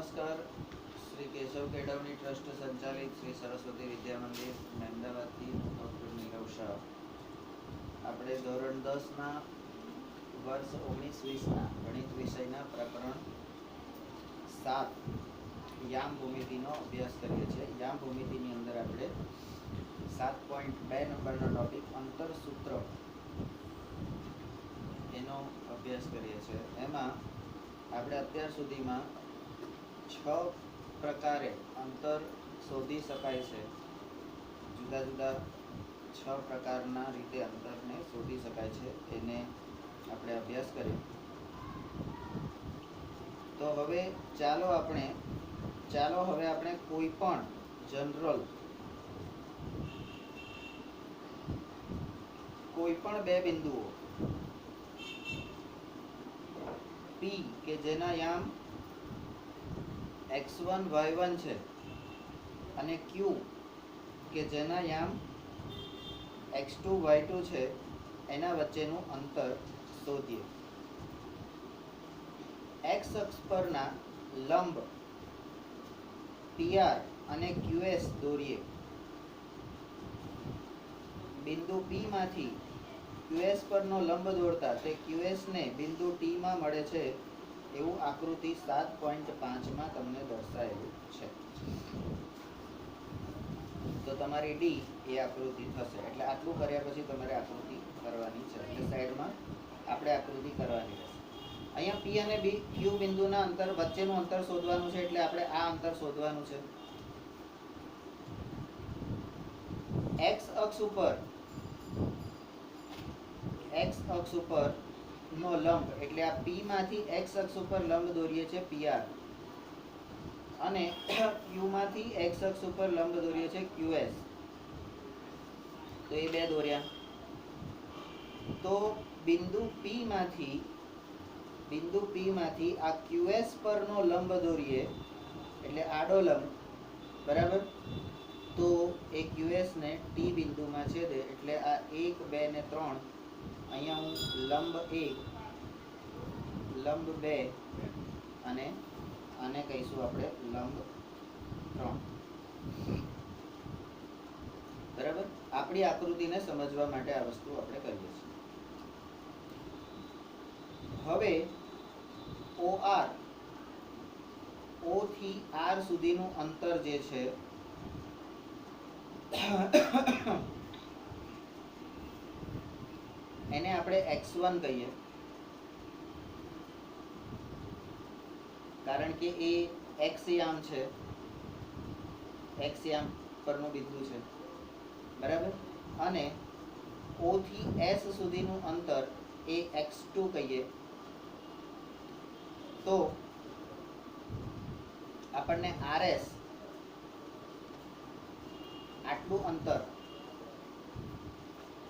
नमस्कार। श्री केशव केडवनी ट्रस्ट संचालित श्री सरस्वती विद्या मंदिर अहमदाबाद डॉक्टर नीरव शाह। આપણે ધોરણ 10 ના વર્ષ 19-20 ના ગણિત વિષયના પ્રકરણ 7 યામ ભૂમિતિનો અભ્યાસ કરીએ છીએ। યામ ભૂમિતિની અંદર આપણે 7.2 નંબરનો ટોપિક અંતર સૂત્ર એનો અભ્યાસ કરીએ છીએ। એમાં આપણે અત્યાર સુધીમાં 6 પ્રકારે અંતર શોધી શકાય છે। જુદા જુદા 6 પ્રકારના રીતે અંતરને શોધી શકાય છે એને આપણે અભ્યાસ કર્યો। તો હવે ચાલો આપણે કોઈ પણ જનરલ કોઈ પણ બે બિંદુઓ P કે જેના યામ x1 y1 છે અને Q કે જેના યામ x2 y2 છે એના વચ્ચેનું અંતર શોધીએ। x અક્ષ પરના લંબ PR અને QS દોરીએ। બિંદુ P માંથી QS પરનો લંબ દોરતા તે QS ને બિંદુ T માં મળે છે એવું આકૃતિ 7.5 માં તમને દર્શાવેલું છે। તો તમારી D એ આકૃતિ થશે। એટલે આટલું કર્યા પછી તમારે આકૃતિ કરવાની છે। એટલે સાઈડમાં આપણે આકૃતિ કરવાની રહેશે। અહીંયા P અને Q બિંદુના અંતર વચ્ચેનું અંતર શોધવાનું છે એટલે આપણે આ અંતર શોધવાનું છે। x અક્ષ ઉપર નો લંબ એટલે આ P માંથી x અક્ષ ઉપર લંબ દોરીએ છે PR અને Q માંથી x અક્ષ ઉપર લંબ દોરીએ છે QS। તો એ બે દોર્યા। તો બિંદુ P માંથી આ QS પરનો લંબ દોરીએ એટલે આડો લંબ, બરાબર। તો એ QS ને T બિંદુમાં છેદે એટલે આ 1 2 ને 3 અહીંયા હું લંબ 1 લંબ 2 અને આને કહીશું આપણે લંબ 3, બરાબર। આપણી આકૃતિને સમજવા માટે આ વસ્તુ આપણે કરીએ છીએ। હવે OR O થી R સુધીનું અંતર જે છે એને આપણે x1 કહીએ, કારણ કે એ x યામ છે, x યામ પરનું બિંદુ છે, બરાબર। અને O થી S સુધીનું અંતર એ x2 કહીએ। તો આપણને RS આટલું અંતર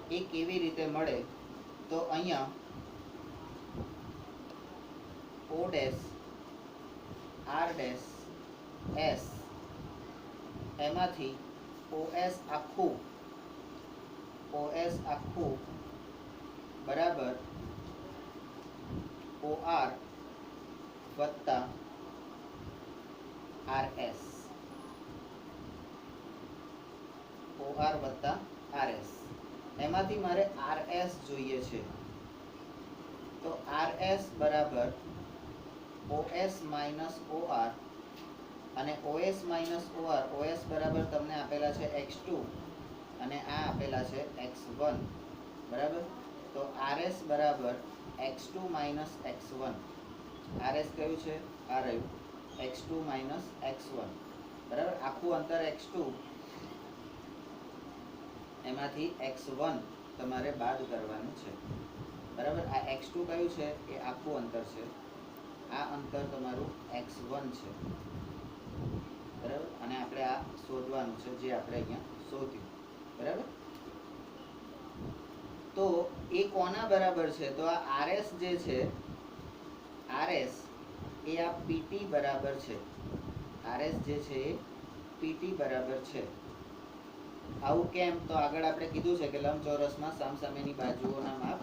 એ કેવી રીતે મળે? તો અહીંયા O dash R dash S એમાંથી OS આખું બરાબર OR વત્તા RS, OR વત્તા RS એમાંથી મારે RS જોઈએ છે। તો RS બરાબર OS માઇનસ OR અને OS માઇનસ OR, OS બરાબર તમને આપેલા છે x2 અને આ આપેલા છે x1, બરાબર। તો RS બરાબર x2 માઇનસ x1, RS કયું છે? આ રહ્યું x2 માઇનસ x1, બરાબર। આખું અંતર x2 એમાંથી x1 તમારે બાદ કરવાનું છે, બરાબર। આ x2 કયું છે? એ આખું અંતર છે, આ અંતર તમારું x1 છે, બરાબર। અને આપણે આ શોધવાનું છે જે આપણે અહીંયા શોધ્યું, બરાબર। તો એ કોના બરાબર છે? તો આ RS જે છે, RS એ આ PT બરાબર છે, RS જે છે એ PT બરાબર છે। આવું કેમ? તો આગળ આપણે કીધું છે કે લંબચોરસમાં સામસામેની બાજુઓના માપ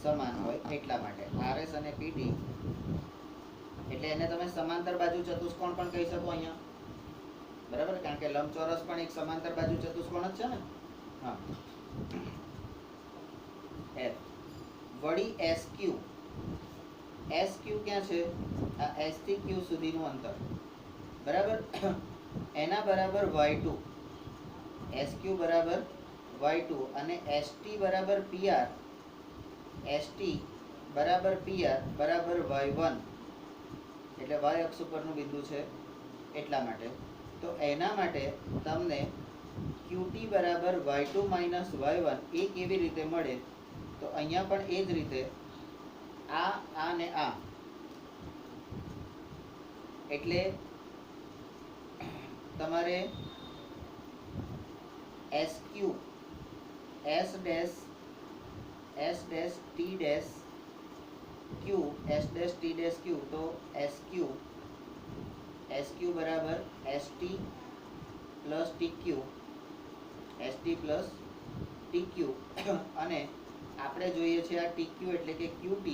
સમાન હોય એટલા માટે RS અને PT એટલે એને તમે સમાંતર બાજુ ચતુષ્કોણ પણ કહી શકો અહીંયા, બરાબર, કારણ કે લંબચોરસ પણ એક સમાંતર બાજુ ચતુષ્કોણ જ છે ને. હા, F વળી SQ, SQ ક્યાં છે? આ S થી Q સુધીનું અંતર, બરાબર. એના બરાબર y2, SQ બરાબર y2 અને ST બરાબર PR, ST બરાબર PR બરાબર y1, એટલે y અક્ષ ઉપરનું બિંદુ છે એટલા માટે. તો એના માટે તમને QT બરાબર y2 માઇનસ y1 એ કેવી રીતે મળે? તો અહીંયા પણ એ જ રીતે આ ને આ, એટલે તમારે SQ S dash T dash Q S dash T dash Q, તો SQ બરાબર ST plus TQ, ST plus TQ અને આપણે જોઈએ છે આ TQ એટલે કે QT,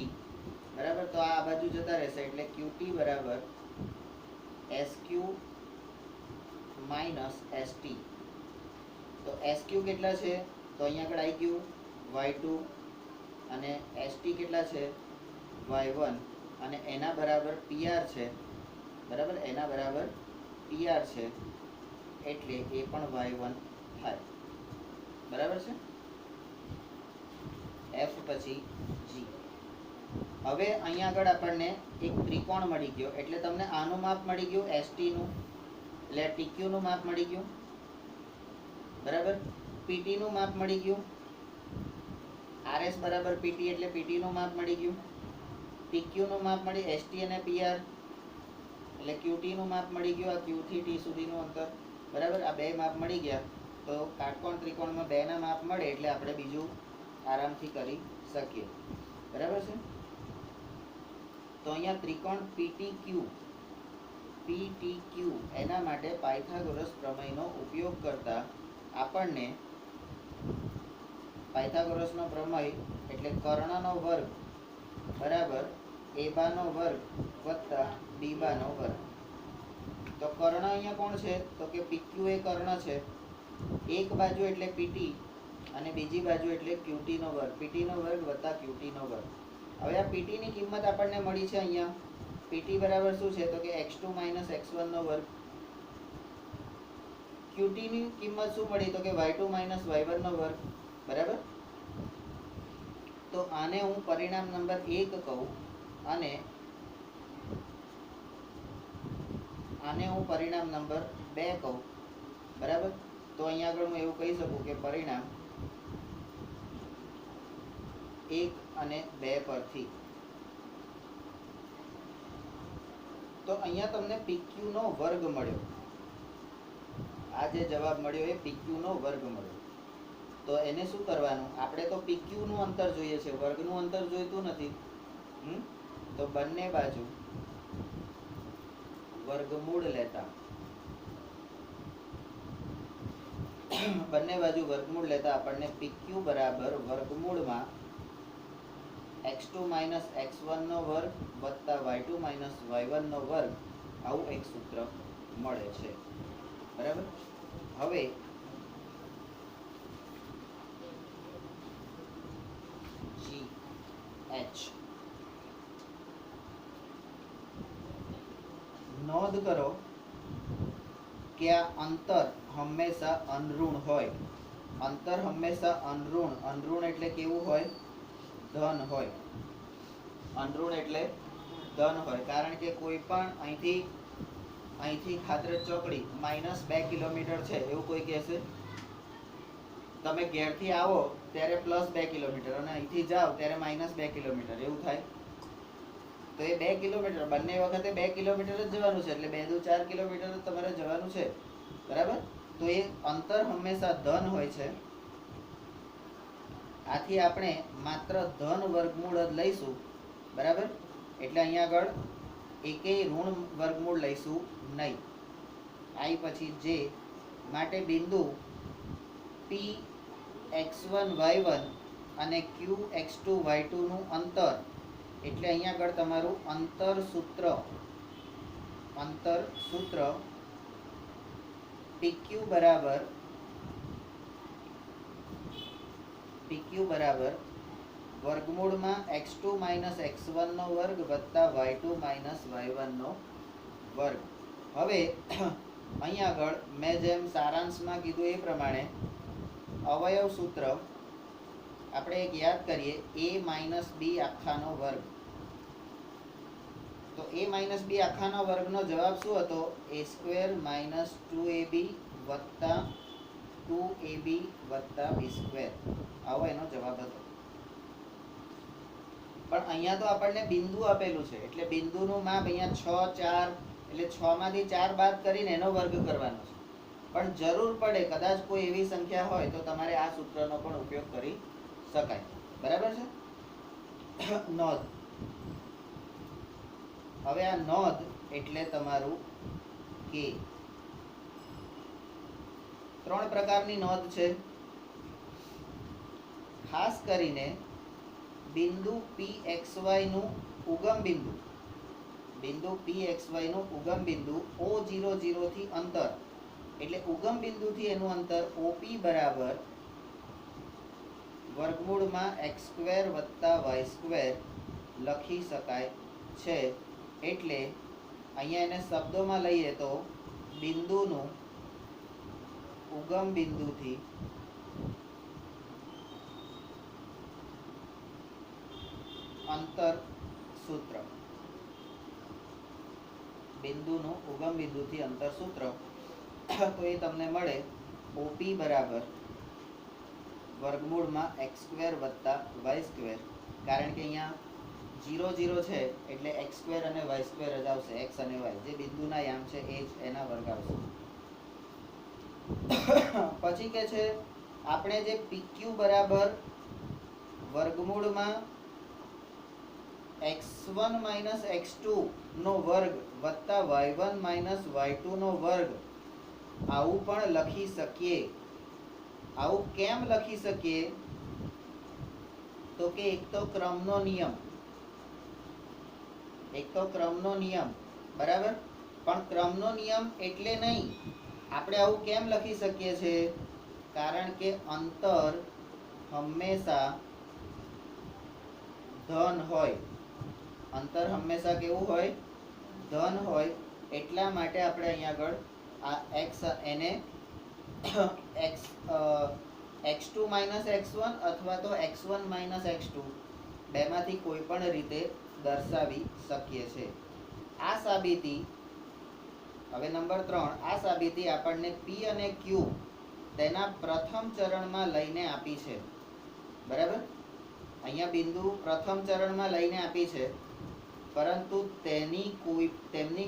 બરાબર. તો આ બાજુ જતા રહેશે એટલે QT બરાબર SQ માઇનસ ST. તો SQ કેટલા છે? તો અહીંયા આગળ આવી ગયું y2 અને ST કેટલા છે? y1 અને એના બરાબર PR છે, બરાબર, એના બરાબર PR છે એટલે એ પણ y1 થાય, બરાબર છે. F પછી G. હવે અહીંયા આગળ આપણને એક ત્રિકોણ મળી ગયો, એટલે તમને આનું માપ મળી ગયું ST નું, એટલે TQ નું માપ મળી ગયું, બરાબર. PT નું માપ મળી ગયું, RS બરાબર PT એટલે PT નું માપ મળી ગયું, TQ નું માપ મળી ST અને PR એટલે QT નું માપ મળી ગયું, આ Q થી T સુધીનું અંતર, બરાબર. આ બે માપ મળી ગયા. તો કાટકોણ ત્રિકોણમાં બે ના માપ મળે એટલે આપણે બીજું આરામથી કરી શકીએ, બરાબર છે. તો અહીંયા ત્રિકોણ PTQ એના માટે પાયથાગોરસ પ્રમેયનો ઉપયોગ કરતા આપણને પાયથાગોરસનો પ્રમેય એટલે કર્ણનો વર્ગ બરાબર a બાનો વર્ગ વત્તા b બાનો વર્ગ. તો કર્ણ અહીંયા કોણ છે? તો કે PQ એ કર્ણ છે, એક બાજુ એટલે PT અને બીજી બાજુ એટલે QT નો વર્ગ, PT નો વર્ગ વત્તા QT નો વર્ગ. હવે આ PT ની કિંમત આપણને મળી છે અહીંયા, PT બરાબર શું છે? તો કે x2 માઇનસ x1 નો વર્ગ. QT ની કિંમત શું મળી? તો કે y2 માઇનસ y1 નો વર્ગ, બરાબર. તો આને હું પરિણામ નંબર 1 કહું અને આને હું પરિણામ નંબર 2 કહું, બરાબર. તો અહીંયા આગળ હું એવું કહી શકું કે પરિણામ 1 અને 2 પરથી. તો અહીંયા તમને PQ નો વર્ગ મળ્યો, આ જે જવાબ મળ્યો એ PQ નો વર્ગ મળ્યો. તો એને શું કરવાનું? આપણે તો PQ નું અંતર જોઈએ છે, વર્ગનું અંતર જોઈતું નથી. તો બંને બાજુ વર્ગમૂળ લેતા આપણને PQ બરાબર વર્ગમૂળમાં x2 માઇનસ x1 નો વર્ગ વત્તા y2 માઇનસ y1 નો વર્ગ, આવું એક સૂત્ર મળે છે, બરાબર. હવે GH નોંધ કરો કે આ અંતર હંમેશા અનઋણ હોય. અંતર હંમેશા અનઋણ એટલે કેવું હોય? ધન હોય. અનઋણ એટલે ધન હોય, કારણ કે કોઈ પણ અહીંથી ખાતરજ ચોકડી -2 કિલોમીટર છે એવું કોઈ કહેશે? તમે ઘેરથી આવો ત્યારે +2 કિલોમીટર અને અહીંથી જાઓ ત્યારે -2 કિલોમીટર, એવું થાય? તો એ 2 કિલોમીટર બંને વખતે 2 કિલોમીટર જ જવાનું છે, એટલે 2 દુ 4 કિલોમીટર જ તમારે જવાનું છે, બરાબર. તો એ અંતર હંમેશા ધન હોય છે. આથી આપણે માત્ર ધન વર્ગમૂળ જ લઈશું, બરાબર. એટલે અહીંયા આગળ એકેય ઋણ વર્ગમૂળ લઈશું નહીં. I પછી J માટે બિંદુ P x1 y1 અને Q x2 y2 નું અંતર, એટલે અહીંયા આગળ તમારું અંતર સૂત્ર અંતર સૂત્ર PQ બરાબર વર્ગમૂળમાં x2 માઇનસ x1 નો વર્ગ વત્તા y2 માઇનસ y1 નો વર્ગ. હવે અહીં આગળ મેં જેમ સારાંશમાં કીધું એ પ્રમાણે અવયવ સૂત્ર આપણે એક યાદ કરીએ, a માઇનસ બી આખાનો વર્ગ. તો a માઇનસ બી આખાનો વર્ગનો જવાબ શું હતો? a² માઇનસ 2ab વત્તા 2ab વત્તા b². આવો એનો જવાબ હતો. પણ અહીંયા તો આપણને બિંદુ આપેલું છે એટલે બિંદુનું માપ અહીંયા 6 4 એટલે 6 માંથી 4 બાદ કરીને એનો વર્ગ કરવાનો છે. પણ જરૂર પડે કદાચ કોઈ એવી સંખ્યા હોય તો તમારે આ સૂત્રનો પણ ઉપયોગ કરી શકાય. બરાબર છે? નોંધ. હવે આ નોંધ એટલે તમારું કે 3 પ્રકારની નોંધ છે. ખાસ કરીને બિંદુ pxy નું ઉગમ બિંદુ O00 થી અંતર એટલે ઉગમ બિંદુથી એનું અંતર OP બરાબર વર્ગમૂળમાં x² વત્તા y² લખી શકાય છે. એટલે અહીંયા એને શબ્દોમાં લઈએ તો બિંદુનું ઉગમ બિંદુથી અંતર સૂત્ર. બિંદુનું ઉગમ બિંદુથી અંતર સૂત્ર તો એ તમને મળે OP બરાબર વર્ગમૂળમાં x² વત્તા y². કારણ કે અહીંયા 0 0 છે એટલે x² અને y² જ આવશે. x અને y જે બિંદુના યામ છે એ જ એના વર્ગ આવશે. પછી કે છે આપણે જે PQ બરાબર વર્ગમૂળમાં x1 માઇનસ x2 નો વર્ગ વત્તા y1 માઇનસ y2 નો વર્ગ આવું પણ લખી શકીએ. આવું કેમ લખી શકીએ? તો કે એક તો ક્રમનો નિયમ બરાબર. પણ ક્રમનો નિયમ એટલે નહીં. આપણે આવું કેમ લખી શકીએ છીએ? કારણ કે અંતર હંમેશા ધન હોય. અંતર હંમેશા કેવું હોય? ધન હોય. એટલા માટે આપણે અહીંયા આગળ આ x એને x2 માઇનસ x1 અથવા તો x1 માઇનસ x2 બેમાંથી કોઈ પણ રીતે દર્શાવી શકીએ છીએ. આ સાબિતી હવે નંબર 3 આ સાબિતી આપણને P અને Q તેના પ્રથમ ચરણમાં લઈને આપી છે. બરાબર? અહીંયા બિંદુ પ્રથમ ચરણમાં લઈને આપી છે, પરંતુ તેમની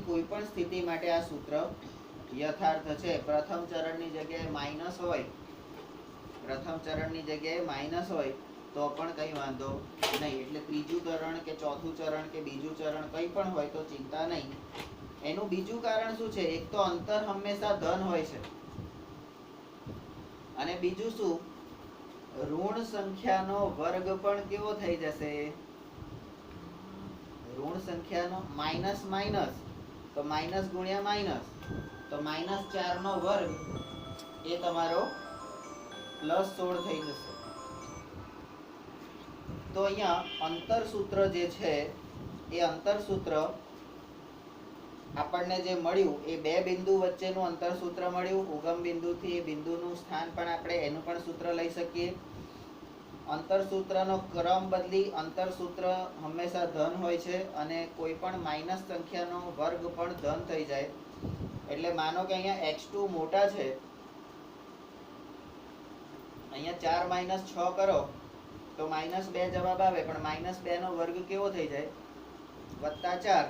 કોઈ પણ સ્થિતિ માટે આ સૂત્ર યથાર્થ છે. પ્રથમ ચરણની જગ્યાએ માઇનસ હોય તો પણ કંઈ વાંધો નહીં. એટલે ત્રીજું ચરણ કે ચોથું ચરણ કે બીજું ચરણ કંઈ પણ હોય તો ચિંતા નહીં. એનું બીજું કારણ શું છે? એક તો અંતર હંમેશા ધન હોય છે અને બીજું શું? ઋણ સંખ્યાનો વર્ગ પણ કેવો થઈ જશે? ઋણ સંખ્યાનો માઇનસ તો માઇનસ ગુણ્યા માઇનસ તો -4 નો વર્ગ એ તમારો +16 થઈ જશે. તો અહીંયા અંતર સૂત્ર જે છે એ અંતર સૂત્ર આપણને જે મળ્યું એ બે બિંદુ વચ્ચેનું અંતર સૂત્ર મળ્યું. ઉગમ બિંદુથી એ બિંદુનું સ્થાન પણ આપણે એનું પણ સૂત્ર લઈ શકીએ. અંતર સૂત્રનો ક્રમ બદલી અંતર સૂત્ર હંમેશા ધન હોય છે અને કોઈ પણ માઇનસ સંખ્યાનો વર્ગ પણ ધન થઈ જાય. એટલે માનો કે અહીંયા x2 મોટા છે, અહીંયા 4 - 6 કરો તો -2 જવાબ આવે. પણ -2 નો વર્ગ કેવો થઈ જાય? +4.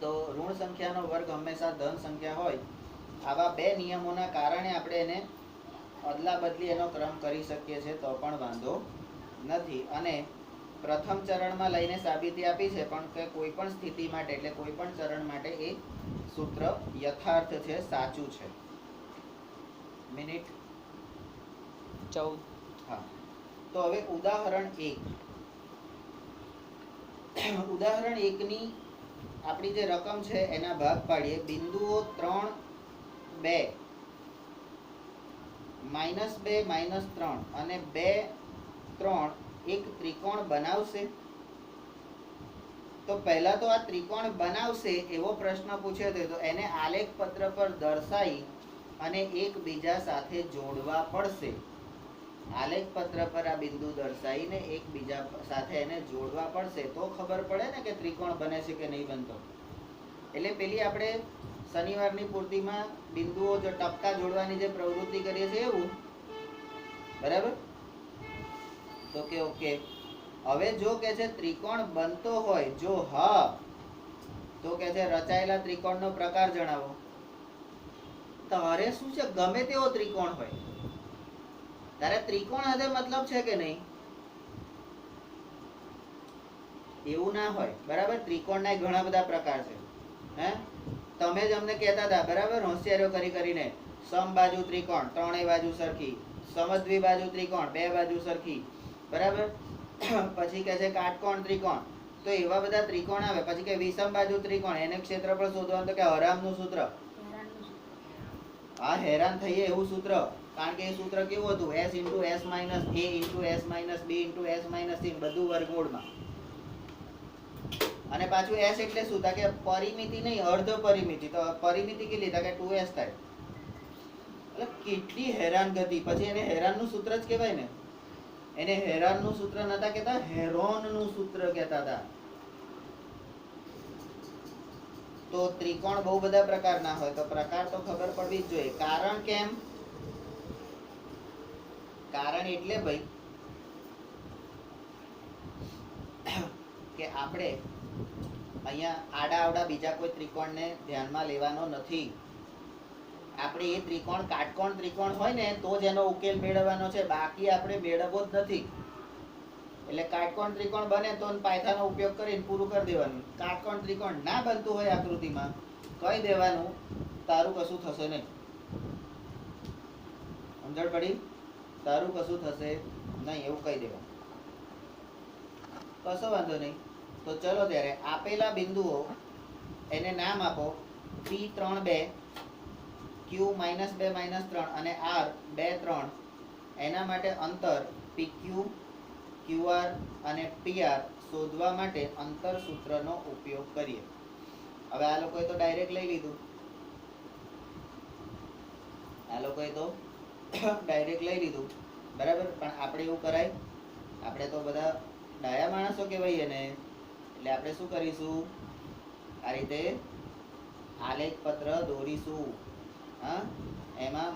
તો ઋણ સંખ્યાનો વર્ગ હંમેશા ધન સંખ્યા હોય. આવા બે નિયમોના કારણે આપણે એને અદલા બદલી એનો ક્રમ કરી શકીએ છીએ તો પણ વાંધો નથી. અને પ્રથમ ચરણમાં લઈને સાબિતી આપી છે, પણ કે કોઈ પણ સ્થિતિ માટે એટલે કોઈ પણ ચરણ માટે એ સૂત્ર યથાર્થ છે, સાચું છે. મિનિટ 14. હા, તો હવે ઉદાહરણ 1 ની આપણી જે રકમ છે એના ભાગ પાડીએ. બિંદુઓ 3, 2, -2, -3 અને 2, 3 એક ત્રિકોણ બનાવશે. તો પહેલા તો આ ત્રિકોણ બનાવશે એવો પ્રશ્ન પૂછ્યો હતો, તો એને આલેખ પત્ર પર દર્શાવી અને એકબીજા સાથે જોડવા પડશે. આલેખ પત્ર પર આ બિંદુ દર્શાવીને એકબીજા સાથે એને જોડવા પડશે, તો ખબર પડે ને કે ત્રિકોણ બને છે કે નહીં બનતો. એટલે પેલી આપણે શનિવારની પૂર્તિમાં બિંદુઓ જો ટપકા જોડવાની જે પ્રવૃત્તિ કરીએ છીએ એવું, બરાબર? તો કે ઓકે. હવે જો કે છે ત્રિકોણ બનતો હોય, જો હા, તો કે છે રચાયેલા ત્રિકોણનો પ્રકાર જણાવો. તારે શું છે, ગમે તેવો ત્રિકોણ હોય, તારે ત્રિકોણ સાથે મતલબ છે કે નહીં? એવું ના હોય, બરાબર? ત્રિકોણના ઘણા બધા પ્રકાર છે. હે, તમે જ અમને કહેતા હતા, બરાબર, હોશિયારીઓ કરીને, સમબાજુ ત્રિકોણ, ત્રણેય બાજુ સરખી, સમદ્વિબાજુ ત્રિકોણ, બે બાજુ સરખી, બરાબર? પછી કે છે કાટકોણ ત્રિકોણ. તો એવા બધા ત્રિકોણ આવે. પછી કે વિષમ બાજુ ત્રિકોણ, એને ક્ષેત્રફળ શોધવાનું, તો કે હરામનું સૂત્ર. હા, હેરાન થઈએ એવું સૂત્ર. કારણ કે એ સૂત્ર કેવું હતું? s × s - a × s - b × s - c, બધું વર્ગમૂળમાં. અને પાછું s એટલે શું? કે પરિમિતિ નહીં, અર્ધ પરિમિતિ. તો પરિમિતિ કેટલી? કે 2s થાય. એટલે કેટલી હેરાનગતિ. પછી એને હેરાનનું સૂત્ર જ કહેવાય ને. એને હેરાનનું સૂત્ર નતા કહેતા, હેરોનનું સૂત્ર કહેતા હતા. તો ત્રિકોણ બહુ બધા પ્રકારના હોય, તો પ્રકાર તો ખબર પડવી જ જોઈએ. કારણ કેમ? કારણ એટલે ભાઈ કે આપણે અહીંયા આડા આવડા બીજા કોઈ ત્રિકોણને ધ્યાનમાં લેવાનો નથી. આપણે એ ત્રિકોણ કાટકોણ ત્રિકોણ હોય ને તો જ એનો ઉકેલ મેળવવાનો છે, બાકી આપણે મેળવવો જ નથી. એટલે કાટકોણ ત્રિકોણ બને તો પાયથાનો ઉપયોગ કરીને પૂરું કરી દેવાનું. કાટકોણ ત્રિકોણ ના બનતું હોય આકૃતિમાં, કહી દેવાનું તારું કશું થશે નહીં. સમજણ પડી? તારું કશું થશે નહીં એવું કહી દેવાનું. કશો વાંધો નહીં. તો ચલો ત્યારે આપેલા બિંદુઓ એને નામ આપો. P3, 2, Q -2, -3 અને R 2, 3. એના માટે અંતર PQ, QR અને PR શોધવા માટે અંતર સૂત્રનો ઉપયોગ કરીએ. હવે આ લોકોએ તો ડાયરેક્ટ લઈ લીધું. બરાબર? પણ આપણે એવું કરાય? આપણે તો બધા ડાયા માણસો કહેવાય ને. એટલે આપણે શું કરીશું? આ રીતે આલેખ પત્ર દોરીશું. હા, એમાં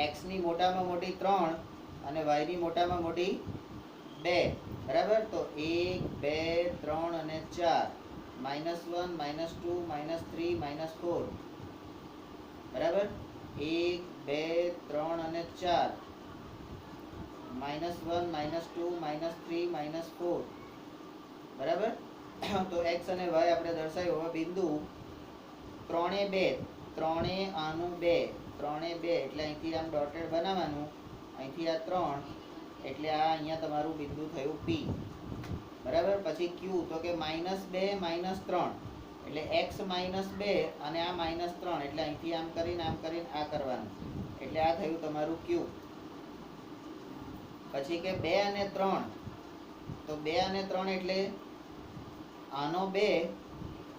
x ની મોટામાં મોટી 3 અને y ની મોટામાં મોટી 2. બરાબર? તો 1, 2, 3 અને 4. -1, -2, -3, -4. બરાબર? 1, 2, 3 અને 4. -1, -2, -3, -4. બરાબર? તો x અને y આપણે દર્શાવ્યું. હવે બિંદુ 3, 2, 3 આનું 2, 3, 2 એટલે અહીંથી આમ ડોટેડ બનાવવાનું. અહીંથી આ 3 એટલે આ અહીંયા તમારું બિંદુ થયું P. બરાબર? પછી Q તો કે -2, -3 એટલે x -2 અને આ -3 એટલે અહીંથી આમ કરીને આ કરવાનું. એટલે આ થયું તમારું Q. પછી કે 2 અને 3 તો 2 અને 3 એટલે આનો 2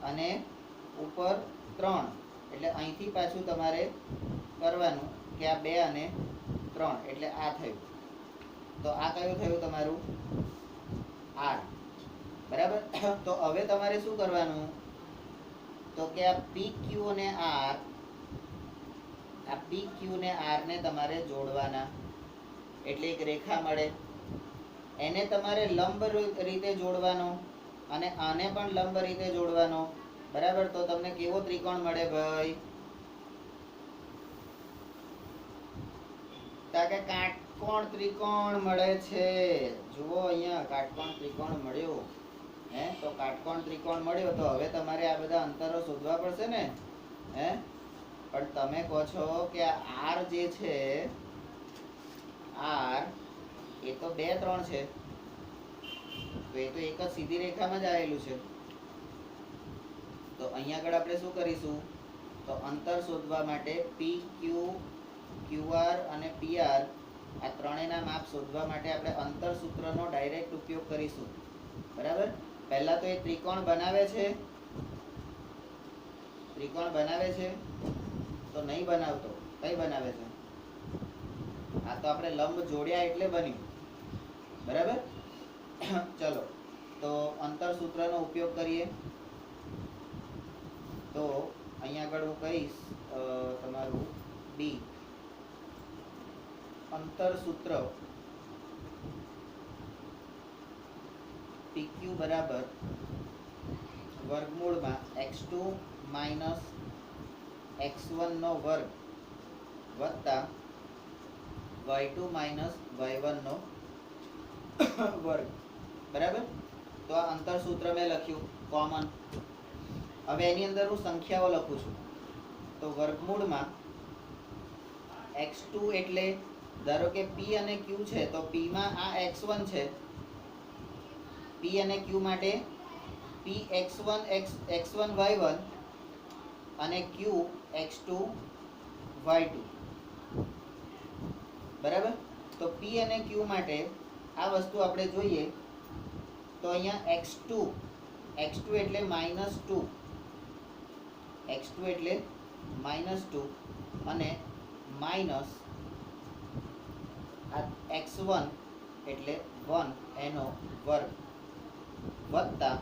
અને ઉપર 3 એટલે અહીંથી પાછું તમારે કરવાનું કે આ 2 અને 3 એટલે આ થયું. તો આ કયું થયું તમારું? R. બરાબર? તો હવે તમારે શું કરવાનું? તો કે આ PQ અને R, આ PQ ને R ને તમારે જોડવાના. એટલે એક રેખા મળે. એને તમારે લંબ રીતે જોડવાનો અને આને પણ લંબ રીતે જોડવાનો. બરાબર? તો તમને કેવો ત્રિકોણ મળે ભાઈ? કે કાટકોણ ત્રિકોણ મળે છે. જુઓ અહીંયા કાટકોણ ત્રિકોણ મળ્યો. તો કાટકોણ ત્રિકોણ મળ્યો. તો હવે તમારે આ બધા અંતરો શોધવા પડશે ને. પણ તમે કહો છો કે આ R જે છે, R એ તો 2, 3 છે. તો એ તો એક જ સીધી રેખામાં જ આવેલું છે. તો તો અહીંયા આગળ આપણે શું કરીશું, તો અંતર શોધવા માટે પી ક્યુ ક્યુઆર અને પીઆર આ ત્રણેયના માપ શોધવા માટે આપણે અંતર સૂત્રનો ડાયરેક્ટ ઉપયોગ કરીશું. બરાબર. પહેલા તો એ ત્રિકોણ બનાવે છે તો નહીં બનાવતો. કઈ બનાવે છે? આ તો આપણે લંબ જોડ્યા એટલે બન્યું. બરાબર. ચલો તો અંતર સૂત્રનો ઉપયોગ કરીએ. તો અહીંયા આગળ હું કહીશ તમારું બી અંતર સૂત્ર PQ બરાબર વર્ગમૂળમાં x2 માઇનસ x1 નો વર્ગ વત્તા y2 માઇનસ y1 નો વર્ગ. બરાબર. તો આ અંતર સૂત્ર મેં લખ્યું કોમન. હવે એની અંદર હું સંખ્યાઓ લખું છું. તો વર્ગમૂળમાં x2 એટલે ધારો કે p અને q છે તો p માં આ x1 છે. p અને q માટે p x1 x1 y1 અને q x2 y2. બરાબર. તો p અને q માટે આ વસ્તુ આપણે જોઈએ તો અહીંયા x2 એટલે -2, x2 એટલે -2 અને માઇનસ આ x1 એટલે 1 એનો વર્ગ વત્તા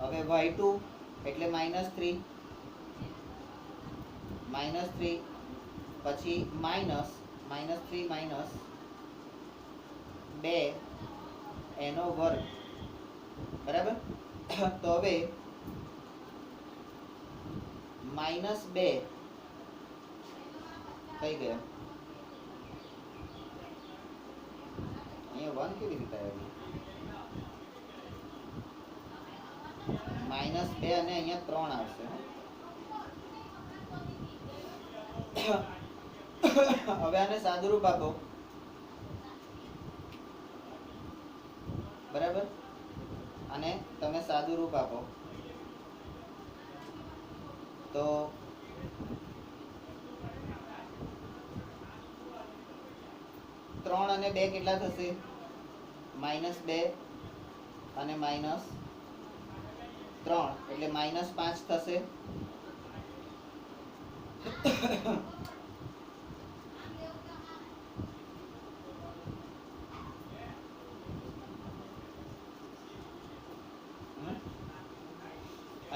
હવે y2 એટલે -3 પછી -3 માઇનસ 2 એનો વર્ગ. બરાબર. તો હવે -2 થઈ ગયા. અહીંયા 1 કેવી રીતે આવ્યું? -2 અને અહીંયા 3 આવશે. હવે આને સાદુરૂપ આપો. બરાબર. અને તમે સાદુરૂપ આપો તો 3 અને 2 કેટલા થશે? -2 અને -3 એટલે -5 થશે.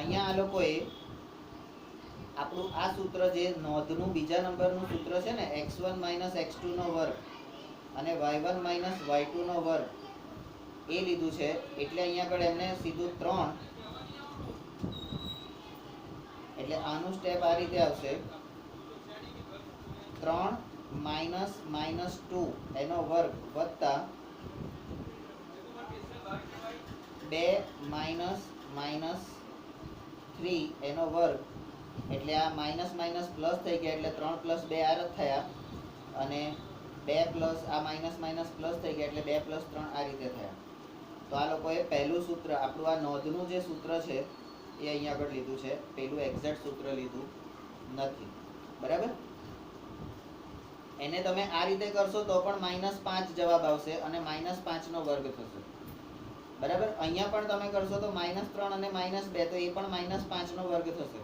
અહીંયા આ લોકોએ આપણું આ સૂત્ર જે નોંધનું બીજા નંબરનું સૂત્ર છે ને x1 માઇનસ x2 નો વર્ગ અને y1 માઇનસ y2 નો વર્ગ એ લીધું છે. એટલે અહીંયા આગળ એમને સીધું 3 એટલે આનું સ્ટેપ આ રીતે આવશે 3 માઇનસ -2 એનો વર્ગ વત્તા 2 માઇનસ -3 એનો વર્ગ. એટલે આ માઇનસ માઇનસ પ્લસ થઈ ગયા એટલે 3 પ્લસ 2 આ રદ થયા અને 2 પ્લસ આ માઇનસ માઇનસ પ્લસ થઈ ગયા એટલે 2 પ્લસ 3 આ રીતે થયા. તો આ લોકોએ પહેલું સૂત્ર આપણું આ નોંધનું જે સૂત્ર છે એ અહીંયા આગળ લીધું છે. પેલું એક્ઝેક્ટ સૂત્ર લીધું નથી. બરાબર. એને તમે આ રીતે કરશો તો પણ -5 જવાબ આવશે અને -5 નો વર્ગ થશે. બરાબર. અહીંયા પણ તમે કરશો તો -3 અને -2 તો એ પણ -5 નો વર્ગ થશે.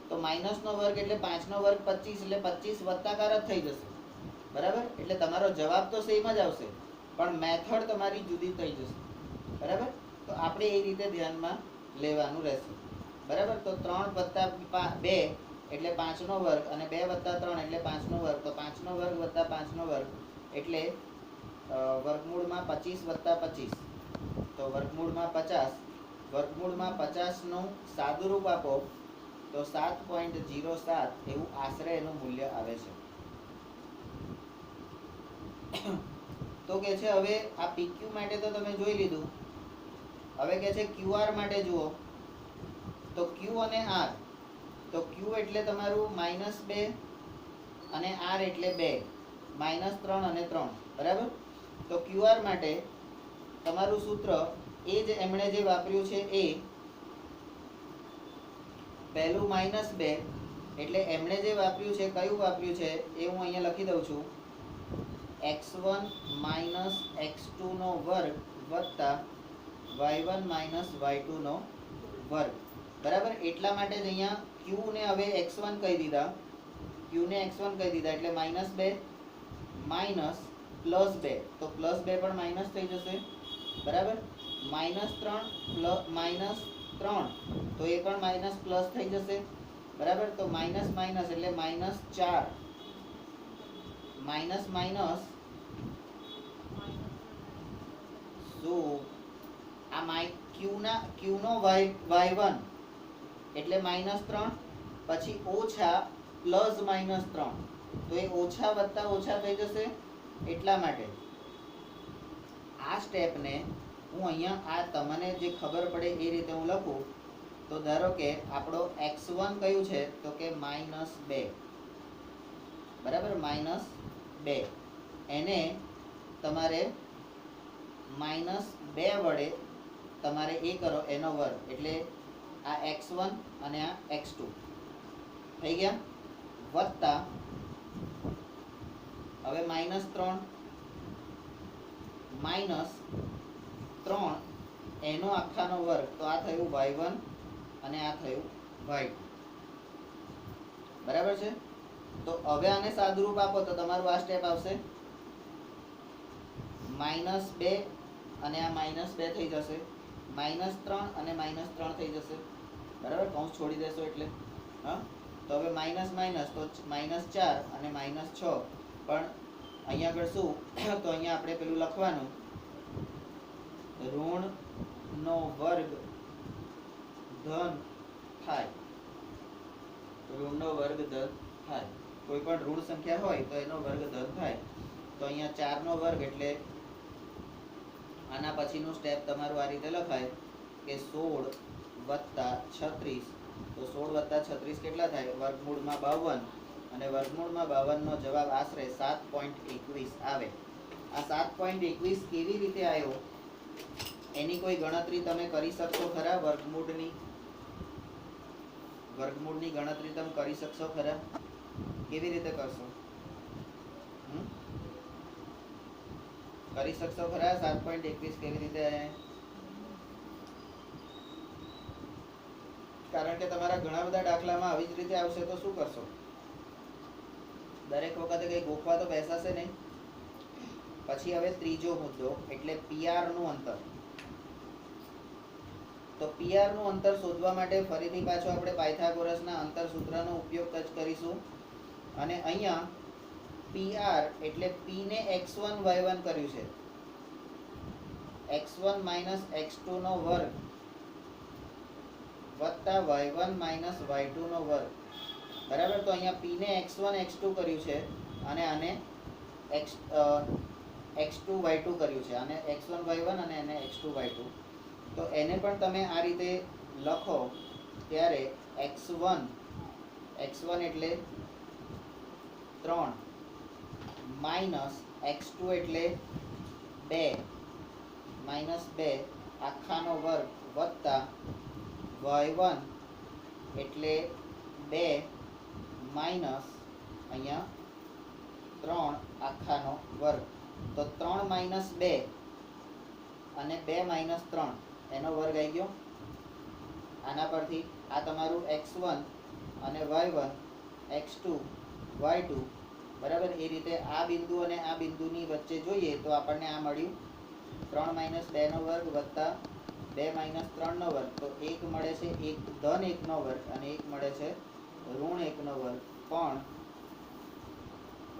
તો માઇનસ નો વર્ગ એટલે 5 નો વર્ગ 25 એટલે 25 વત્તાકાર જ થઈ જશે. બરાબર. એટલે તમારો જવાબ તો સેમ જ આવશે પણ મેથડ તમારી જુદી થઈ જશે. બરાબર. તો આપણે એ રીતે ધ્યાનમાં લેવાનું રહેશે. બરાબર. તો 3 વત્તા 2 એટલે 5 નો વર્ગ અને 2 વત્તા 3 એટલે 5 નો વર્ગ. તો 5 નો વર્ગ વત્તા 5 નો વર્ગ એટલે વર્ગમૂળમાં 25 વત્તા 25 તો વર્ગમૂળમાં 50. વર્ગમૂળમાં 50 નું સાદુરૂપ આપો તો 7.07 એવું આશરે એનું મૂલ્ય આવે છે. તો કે છે હવે આ PQ માટે તો તમે જોઈ લીધું. હવે કે છે QR માટે જુઓ તો Q અને R. તો Q એટલે તમારું -2 અને R એટલે 2 -3 અને 3. બરાબર. તો QR માટે તમારું સૂત્ર એ જ એમણે જે વાપર્યું છે એ પહેલું -2 એટલે એમણે જે વાપર્યું છે કયું વાપર્યું છે એ હું અહીંયા લખી દઉં છું x1 - x2 નો વર્ગ વત્તા y1 - y2 નો વર્ગ બરાબર. એટલા માટે જ અહીંયા q ને હવે x1 કહી દીધા, q ને x1 કહી દીધા એટલે -2 માઇનસ +2 તો +2 પણ માઇનસ થઈ જશે બરાબર. -3 તો એ પણ માઇનસ પ્લસ થઈ જશે બરાબર. તો માઇનસ માઇનસ એટલે -4 માઇનસ માઇનસ શું આ q નો y1 એટલે -3 પછી ઓછા પ્લસ -3 તો એ ઓછા વત્તા ઓછા થઈ જશે. એટલા માટે આ સ્ટેપને હું અહીંયા આ તમને જે ખબર પડે એ રીતે હું લખું તો ધારો કે આપણો x1 કયું છે તો કે -2 બરાબર. -2 એને તમારે -2 વડે તમારે એ કરો એનો વર્ગ એટલે આ x1 અને આ x2 થઈ ગયા વત્તા હવે -3 એનો આખાનો વર્ગ તો આ થયું y1 અને આ થયું y2 બરાબર છે. તો હવે આને સાદુરૂપ આપો તો તમારું આ સ્ટેપ આવશે -2 અને આ -2 થઈ જશે, -3 અને -3 થઈ જશે બરાબર. કૌંસ છોડી દેશો એટલે હા. તો હવે માઇનસ માઇનસ તો -4 અને -6 પણ અહીંયા આગળ શું તો અહીંયા આપણે પેલું લખવાનું ઋણ નો વર્ગ ધન થાય, ઋણનો વર્ગ ધન થાય. કોઈ પણ ઋણ સંખ્યા હોય તો એનો વર્ગ ધન થાય. તો અહીંયા 4 નો વર્ગ એટલે આના પછીનું સ્ટેપ તમારું આ રીતે લખાય કે 16 વત્તા 36 તો 16 વત્તા 36 કેટલા થાય વર્ગમૂળમાં 52 અને વર્ગમૂળમાં 52 નો જવાબ આશરે 7.21 આવે. આ 7.21 કેવી રીતે આવ્યો એની કોઈ ગણતરી તમે કરી શકશો ખરા? વર્ગમૂળની ગણતરી તમે કરી શકશો ખરા? કેવી રીતે કરશો? કરી શકશો ખરા? 7.21 કેવી રીતે? કારણ કે તમારા ઘણા બધા દાખલામાં આવી જ રીતે આવશે તો શું કરશો? દરેક વખતે કઈ ગોખવા તો બેસાશે નહીં. પછી હવે ત્રીજો મુદ્દો એટલે PR નું અંતર. તો PR નું અંતર શોધવા માટે ફરીથી પાછો આપણે પાયથાગોરસના અંતર સૂત્રનો ઉપયોગ જ કરીશું. અને અહીંયા PR એટલે P ને x1 y1 કર્યું છે, x1 - x2 નો વર્ગ વત્તા y1 - y2 નો વર્ગ બરાબર. તો અહીંયા P ને x1 x2 કર્યું છે અને આને x2 y2 કર્યું છે, અને x1 y1 અને એને x2 y2. તો એને પણ તમે આ રીતે લખો ત્યારે x1 એટલે 3 માઇનસ x2 એટલે 2 આખાનો વર્ગ વત્તા y1 એટલે 2 માઇનસ અહીંયા 3 આખાનો વર્ગ. તો 3 - 2 અને 2 - 3 એનો વર્ગ આવી ગયો. આના પરથી આ તમારું x1 અને y1 x2 y2 બરાબર. એ રીતે આ બિંદુ અને આ બિંદુની વચ્ચે જોઈએ તો આપણને આ મળ્યું 3 - 2 નો વર્ગ વત્તા 2 - 3 નો વર્ગ. તો એક મળે છે ધન 1 નો વર્ગ અને એક મળે છે ઋણ 1 નો વર્ગ. પણ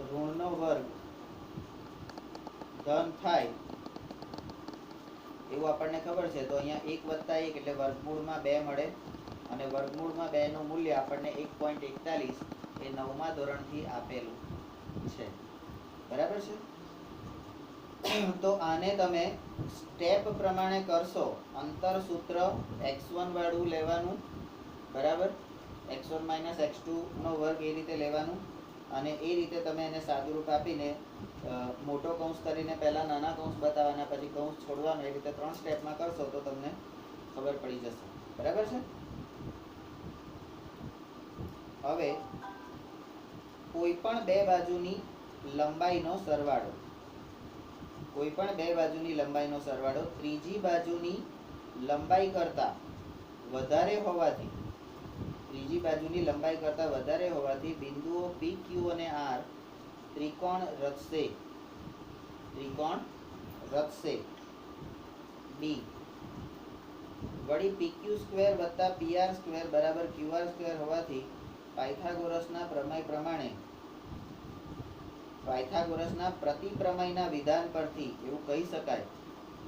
ઋણનો વર્ગ ધન થાય એવું આપણને ખબર છે. તો અહીંયા 1 વત્તા 1 એટલે વર્ગમૂળમાં 2 મળે અને વર્ગમૂળમાં 2 નું મૂલ્ય આપણને 1.41 એ 9મા ધોરણથી આપેલું છે બરાબર છે. તો આને તમે સ્ટેપ પ્રમાણે કરશો. અંતર સૂત્ર x1 વાળું લેવાનું બરાબર, x1 - x2 નો વર્ગ એ રીતે લેવાનું. અને એ રીતે તમે એને સાદુરૂપ આપીને મોટો કૌંસ કરીને પહેલાં નાના કૌંસ બતાવવાના, પછી કૌંસ છોડવાનો, એ રીતે 3 સ્ટેપમાં કરશો તો તમને ખબર પડી જશે. બરાબર છે. હવે કોઈ પણ બે બાજુની લંબાઈનો સરવાળો, કોઈ પણ બે બાજુની લંબાઈનો સરવાળો ત્રીજી બાજુની લંબાઈ કરતાં વધારે હોવાથી, ત્રીજી બાજુની લંબાઈ કરતાં વધારે હોવાથી બિંદુઓ પી ક્યુ અને આર ત્રિકોણ રચશે, ત્રિકોણ રચશે. ડી વળી PQ સ્ક્વેર વત્તા PR સ્ક્વેર બરાબર QR સ્ક્વેર હોવાથી પાયથાગોરસના પ્રમેય પ્રમાણે, પાયથાગોરસના પ્રતિપ્રમેયના વિધાન પરથી એવું કહી શકાય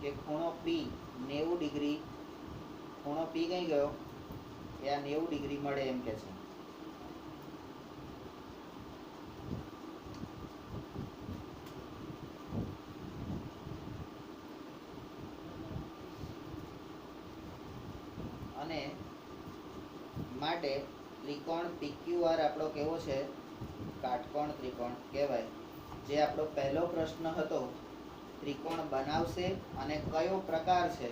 કે ખૂણો P 90 ડિગ્રી, ખૂણો P કઈ ગયો એ આ 90 ડિગ્રી મળે એમ કે છે. અને માટે ત્રિકોણ PQR આપણો કેવો છે? કાટકોણ ત્રિકોણ કહેવાય. જે આપણો પહેલો પ્રશ્ન હતો, ત્રિકોણ બનાવશે અને કયો પ્રકાર છે,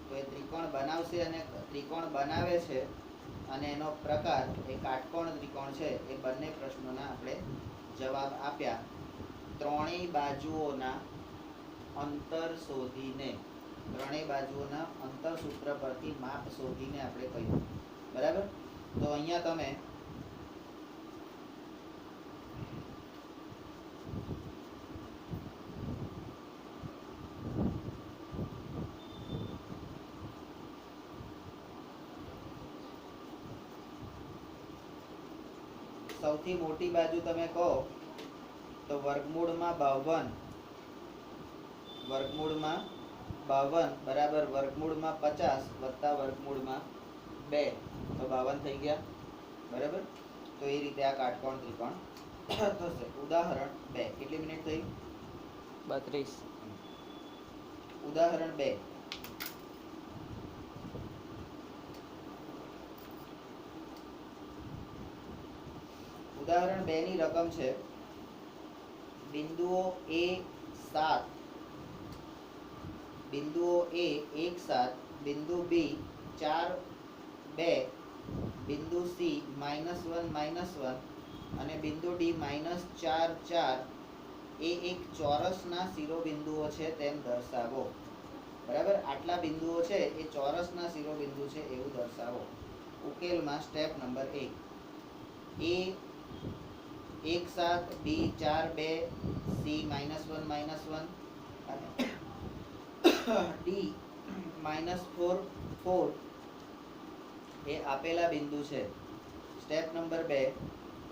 તો એ ત્રિકોણ બનાવશે અને ત્રિકોણ બનાવે છે અને એનો પ્રકાર એ કાટકોણ ત્રિકોણ છે. એ બંને પ્રશ્નોના આપણે જવાબ આપ્યા ત્રણેય બાજુઓના અંતર શોધીને, ત્રણેય બાજુઓના અંતર સૂત્ર પરથી માપ શોધીને આપણે કહ્યું. બરાબર. તો અહીંયા તમે સૌથી મોટી બાજુ તમે કહો તો વર્ગમૂળમાં 52, વર્ગમૂળમાં 52 બરાબર વર્ગમૂળમાં 50 વત્તા વર્ગમૂળમાં 2, તો 52 થઈ ગયા. બરાબર. તો એ રીતે આ કાટકોણ ત્રિકોણ થશે. ઉદાહરણ 2. કેટલી મિનિટ થઈ? 32. ઉદાહરણ 2. ઉદાહરણ 2 ની રકમ છે બિંદુઓ A 7, બિંદુઓ A 1 7, બિંદુ B 4 2, બિંદુ C -1 -1 અને બિંદુ D -4 4 એ એક ચોરસના શિરોબિંદુઓ છે તેમ દર્શાવો. બરાબર. આટલા બિંદુઓ છે એ ચોરસના શિરોબિંદુ છે એવું દર્શાવો. ઉકેલમાં step number 1, A 1 7, B 4 2, C -1 -1 અને D -4 4 એ આપેલા બિંદુ છે. સ્ટેપ નંબર 2,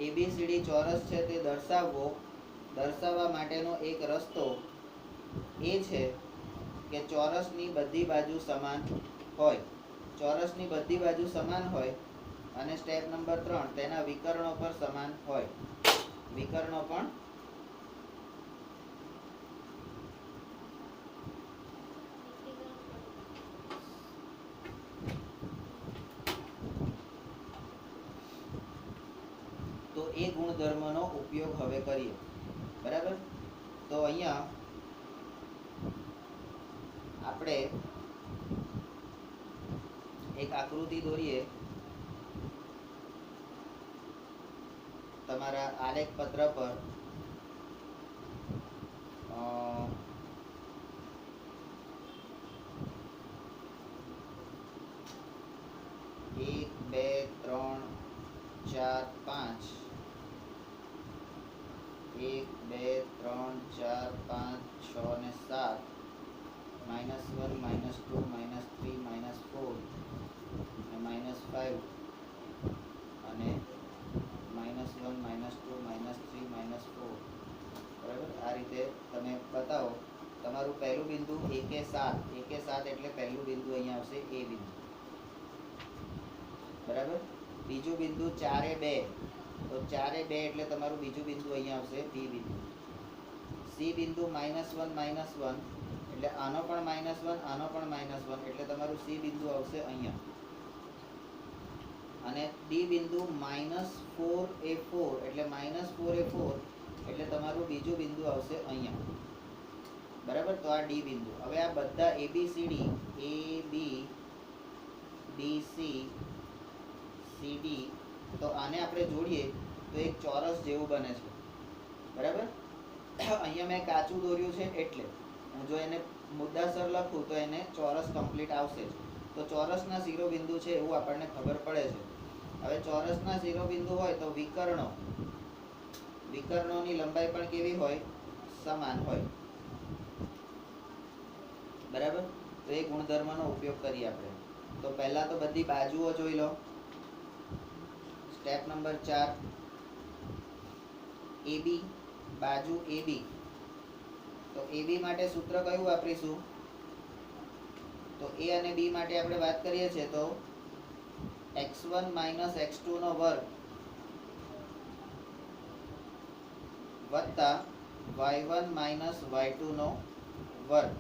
ABCD ચોરસ છે તે દર્શાવવો. દર્શાવવા માટેનો એક રસ્તો એ છે કે ચોરસની બધી બાજુ સમાન હોય, ચોરસની બધી બાજુ સમાન હોય. અને સ્ટેપ નંબર 3, તેના વિકર્ણો પર સમાન હોય, વિકર્ણો પણ તો એ ગુણધર્મનો ઉપયોગ હવે કરીએ. બરાબર. તો અહીંયા આપણે એક આકૃતિ દોરીએ તમારા આલેખ પત્ર પર. 1 2 3 4 5, 1 2 3 4 5 6 અને 7, -1 -2 -3 -4 અને -5 અને -1 -2 -3 -4. બરાબર. આ રીતે તમે બતાવો. તમારું પહેલું બિંદુ 1 7, 1 7 એટલે પહેલું બિંદુ અહીંયા આવશે એ બિંદુ. બરાબર. બીજું બિંદુ 4 2, તો 4 2 એટલે તમારું બીજું બિંદુ અહીંયા આવશે બી બિંદુ. સી બિંદુ -1 -1 એટલે આનો પણ -1, આનો પણ -1 એટલે તમારું સી બિંદુ આવશે અહીંયા. અને ડી બિંદુ -4a4 એટલે -4a4 એટલે તમારું બીજું બિંદુ આવશે અહીંયા, બરાબર. તો આ ડી બિંદુ. હવે આ બધા ABCD ABBCD, તો આને આપણે જોડીએ તો એક ચોરસ જેવું બને છે, બરાબર. અહીંયા મેં કાચું દોર્યું છે એટલે હું જો એને મુદ્દાસર લખું તો એને ચોરસ કમ્પ્લીટ આવશે જ. તો ચોરસના શિરોબિંદુ છે એવું આપણને ખબર પડે છે. હવે ચોરસના શિરોબિંદુ હોય તો વિકર્ણોની લંબાઈ પણ કેવી હોય? સમાન હોય, બરાબર. તો એ ગુણધર્મનો ઉપયોગ કરીએ આપણે. તો પહેલા તો બધી બાજુઓ જોઈ લો. સ્ટેપ નંબર 4, AB, બાજુ AB. તો AB માટે સૂત્ર કયું વાપરીશું? તો A અને B માટે આપણે વાત કરીએ છીએ તો x1 - x2 નો વર્ગ વત્તા y1 - y2 નો વર્ગ.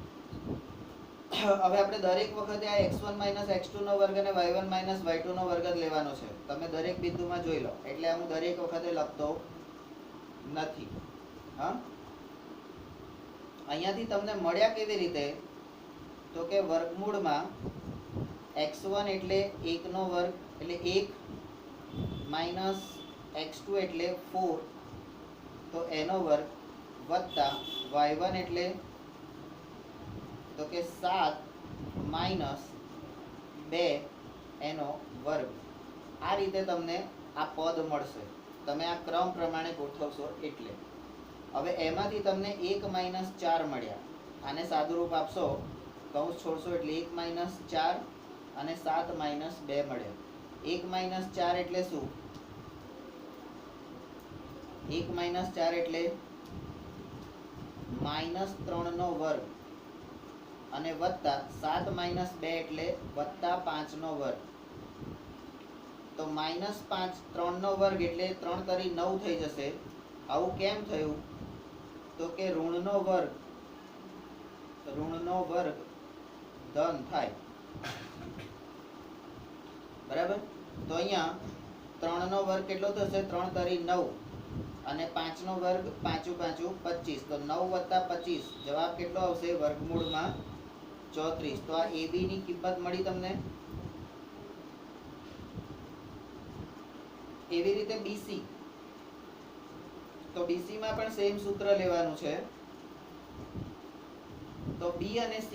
હવે આપણે દરેક વખતે આ x1 - x2 નો વર્ગ અને y1 - y2 નો વર્ગ જ લેવાનો છે. તમે દરેક બિંદુમાં જોઈ લો, એટલે હું દરેક વખતે લખતો નથી. હા, અહીંયાથી તમને મળ્યા કેવી રીતે? તો કે વર્ગમૂળમાં x1 એટલે 1 નો વર્ગ એટલે 1 - x2 એટલે 4 તો એનો વર્ગ વત્તા y1 એટલે તો કે 7 - 2 એનો વર્ગ. આ રીતે તમને આ પદ મળશે. તમે આ ક્રમ પ્રમાણે ગોઠવશો એટલે. હવે એમાંથી તમને 1 - 4 મળ્યા. આને સાદુરૂપ આપશો, કૌંસ છોડશો એટલે 1 - 4 અને 7 - 2 મળ્યા. 1 - 4 એટલે શું? 1 - 4 એટલે -3 નો વર્ગ અને વત્તા 7 - 2 એટલે +5 નો વર્ગ. તો -5 3 નો વર્ગ એટલે 3 તરી 9 થઈ જશે. આવું કેમ થયું? તો કે ઋણનો વર્ગ ધન થાય, બરાબર. તો અહીંયા 3 નો વર્ગ કેટલો થશે? 3 તરી 9 અને 5 નો વર્ગ 5 × 5 = 25. તો 9 + 25 જવાબ કેટલો આવશે? વર્ગમૂળમાં 34. તો આ AB ની કિંમત મળી તમને. એવી રીતે BC. તો BC માં પણ સેમ સૂત્ર લેવાનું છે. તો B અને C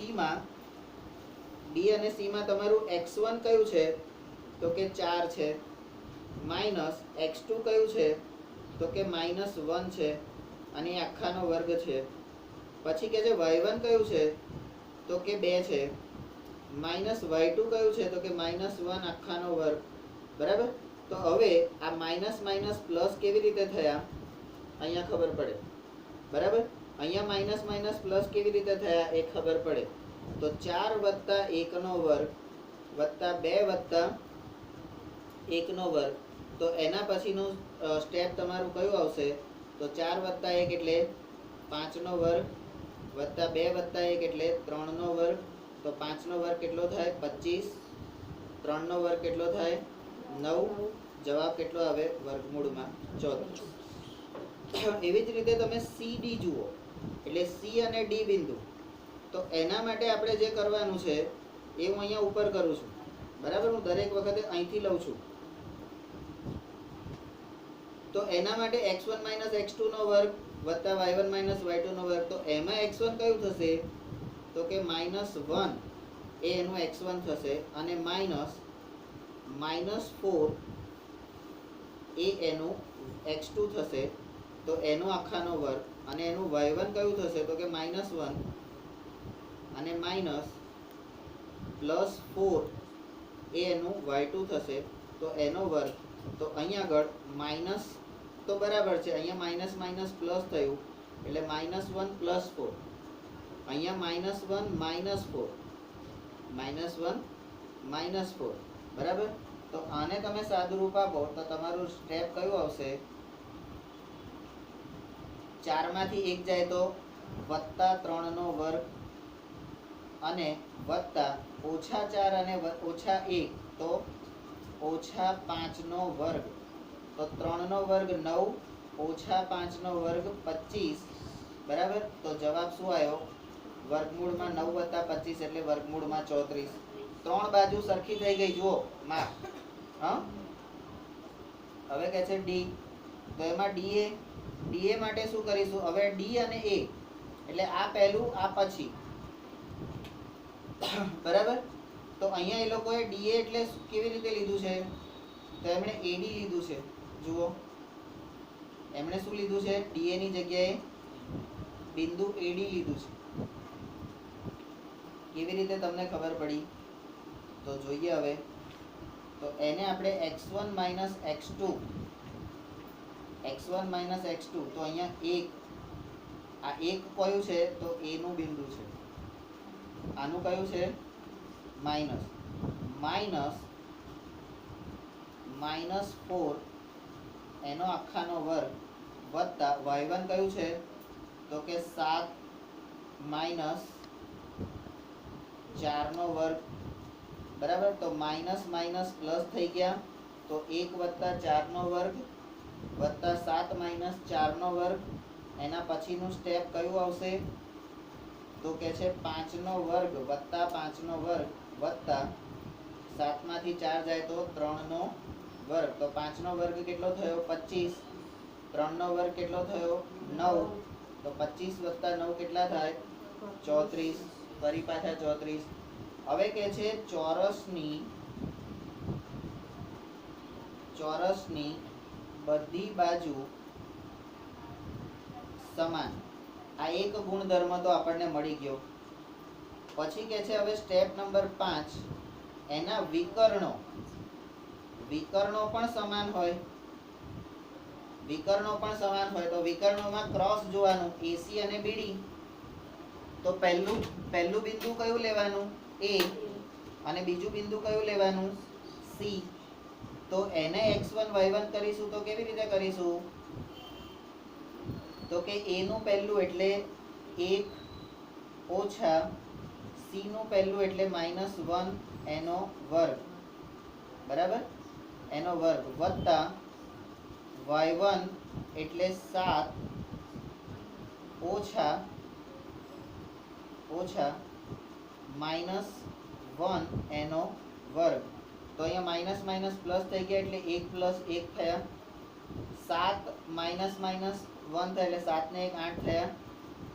માં તમારું x1 કયું છે? તો કે 4 છે, માઈનસ x2 કયું છે? તો કે -1 છે અને એ આખાનો વર્ગ છે. પછી કે છે y1 કયું છે? તો કે 2 છે, માઈનસ y2 કયું છે? તો કે -1 આખાનો વર્ગ, બરાબર. તો હવે આ માઈનસ માઈનસ પ્લસ કેવી રીતે થયા? અહીંયા ખબર પડે, બરાબર. અહીંયા માઈનસ માઈનસ પ્લસ કેવી રીતે થયા એ ખબર પડે. તો 4 + 1 નો વર્ગ વત્તા 2 + 1 નો વર્ગ. તો એના પછીનું સ્ટેપ તમારું કયું આવશે? તો 4 + 1 એટલે 5 નો વર્ગ વત્તા 2 + 1 એટલે 3 નો વર્ગ. તો 5 નો વર્ગ કેટલો થાય? 25. 3 નો વર્ગ કેટલો થાય? 9. જવાબ કેટલો આવે? વર્ગમૂળમાં 34. એવી જ રીતે તમે CD જુઓ, એટલે C અને D બિંદુ. તો એના માટે આપણે જે કરવાનું છે એ હું અહીંયા ઉપર કરું છું, બરાબર. હું દરેક વખતે અહીંથી લઉં છું. તો એના માટે x1 - x2 નો વર્ગ વત્તા y1 - y2 નો વર્ગ. તો એમાં x1 કયું થશે? તો કે -1 એ એનું x1 થશે અને -4 એ એનું x2 થશે. તો એનો આખાનો વર્ગ અને એનું y1 કયું થશે? તો કે -1 અને +4 એ એનું y2 થશે. તો એનો વર્ગ. તો અહીંયા આગળ માઇનસ તો બરાબર છે, અહીંયા માઇનસ માઇનસ પ્લસ થયું એટલે -1 + 4. અહીંયા -1 - 4 -1 - 4, બરાબર. તો આને તમે સાદુરૂપ આપો તો તમારું સ્ટેપ કયું આવશે? 4 માંથી 1 જાય તો +3 નો વર્ગ અને વત્તા -4 અને -1 તો ઓછા 5 નો વર્ગ, તો 3 નો વર્ગ 9 ઓછા 5 નો વર્ગ 25, બરાબર. તો જવાબ શું આવ્યો? વર્ગમૂળમાં 9 વત્તા 25 એટલે વર્ગમૂળમાં 34. ત્રણ બાજુ સરખી થઈ ગઈ, જુઓ માપ. હા, હવે કહે છે ડી, તો એમાં ડીએ માટે શું કરીશું? હવે ડી અને એ એટલે આ પહેલું આ પછી, બરાબર. તો અહીંયા એ લોકોએ ડીએ એટલે કેવી રીતે લીધું છે? તો એમણે એડી લીધું છે. જુઓ, એમણે શું લીધું છે? ડીએ ની જગ્યાએ બિંદુ એડી લીધું છે. કેવી રીતે તમને ખબર પડી? તો જોઈએ હવે. તો એને આપણે x1 minus x2, x1 minus x2, તો અહીંયા એક, આ એક કયું છે? તો એ નું બિંદુ છે. આનું કયું છે? માઇનસ. માઇનસ 4 એનો આખાનો વર્ગ વત્તા y1 કયું છે? તો કે 7 માઇનસ 4 નો વર્ગ, બરાબર. તો માઇનસ માઇનસ પ્લસ થઈ ગયા, તો 1 વત્તા 4 નો વર્ગ વત્તા 7 માઇનસ 4 નો વર્ગ. એના પછીનું સ્ટેપ કયું આવશે? તો કે છે 5 નો વર્ગ વત્તા 5 નો વર્ગ વત્તા 7 માંથી 4 જાય તો 3 નો વર્ગ. તો 5 નો વર્ગ કેટલો થયો? 25. 3 નો વર્ગ કેટલો થયો? 9. તો 25 વત્તા 9 કેટલા થાય? 34. ફરી પાછા 34. હવે કે છે ચોરસની બધી બાજુ સમાન. આ એક ગુણધર્મ તો આપણને મળી ગયો. પછી કે છે હવે સ્ટેપ નંબર 5, એના વિકર્ણો પણ સમાન હોય. તો વિકર્ણોમાં ક્રોસ જોવાનું, એસી અને બીડી. તો પહેલું બિંદુ કયું લેવાનું? એ. અને બીજું બિંદુ કયું લેવાનું? સી. તો એને x1 y1 કરીશું તો કેવી રીતે કરીશું? તો કે a નું પહેલું એટલે 1 ઓછા c નું પહેલું એટલે -1 એનો વર્ગ, બરાબર, એનો વર્ગ વત્તા y1 એટલે 7 ઓછા -1 એનો વર્ગ. તો અહીંયા માઇનસ માઇનસ પ્લસ થઈ ગયા એટલે 1 પ્લસ 1 થયા. 7 માઇનસ માઇનસ 1 થાય એટલે 7 ને 1 8 થયા.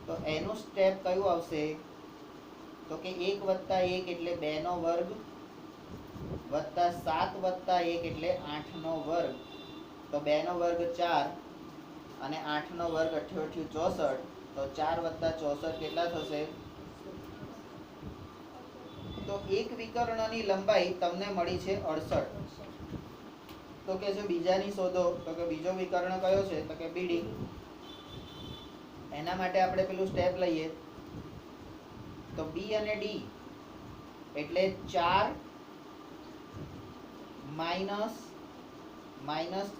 તો એનું સ્ટેપ કયું આવશે? તો કે 1 વત્તા 1 એટલે 2 નો વર્ગ વત્તા 7 વત્તા 1 એટલે 8 નો વર્ગ. તો 2 નો વર્ગ 4 અને 8 નો વર્ગ 88 64. તો 4 વત્તા 64 કેટલા થશે? તો એક વિકર્ણની લંબાઈ તમને મળી છે 68. તો કે છે બીજાની શોધો. તો કે બીજો વિકર્ણ કયો છે? તો કે બીડી. એના માટે આપણે પેલું સ્ટેપ લઈએ. તો બી અને ડી એટલે 4 માઇનસ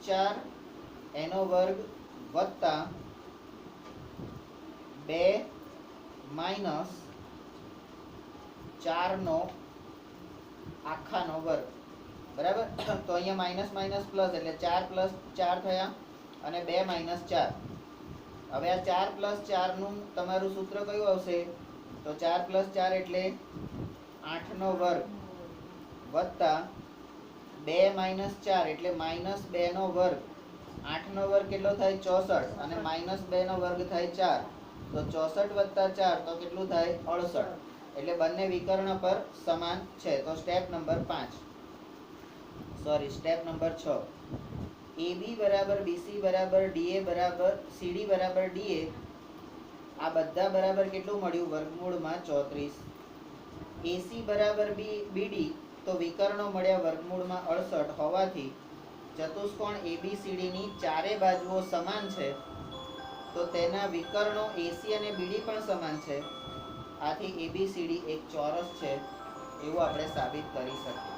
4 એનો વર્ગ વત્તા 2 માઇનસ 4 નો આખાનો વર્ગ, બરાબર. તો અહીંયા માઇનસ માઇનસ પ્લસ એટલે 4 પ્લસ 4 થયા અને 2 માઇનસ 4. હવે આ 4 પ્લસ 4 નું તમારું સૂત્ર કયું આવશે? તો 4 પ્લસ 4 એટલે 8 નો વર્ગ વત્તા 2 માઇનસ 4 એટલે -2 નો વર્ગ. 8 નો વર્ગ કેટલો થાય? 64 અને -2 નો વર્ગ થાય 4. તો 64 વત્તા 4 તો કેટલું થાય? 68. એટલે બંને વિકર્ણ પર સમાન છે. તો સ્ટેપ નંબર 6, AB બરાબર BC બરાબર DA બરાબર CD બરાબર DA, આ બધા બરાબર કેટલું મળ્યું? વર્ગમૂળમાં 34. AC બરાબર BD, તો વિકર્ણો મળ્યા વર્ગમૂળમાં 68 હોવાથી ચતુષ્કોણ ABCD ની ચારે બાજુઓ સમાન છે. તો તેના વિકર્ણો AC અને BD પણ સમાન છે. આથી ABCD એક ચોરસ છે એવું આપણે સાબિત કરી શકીએ.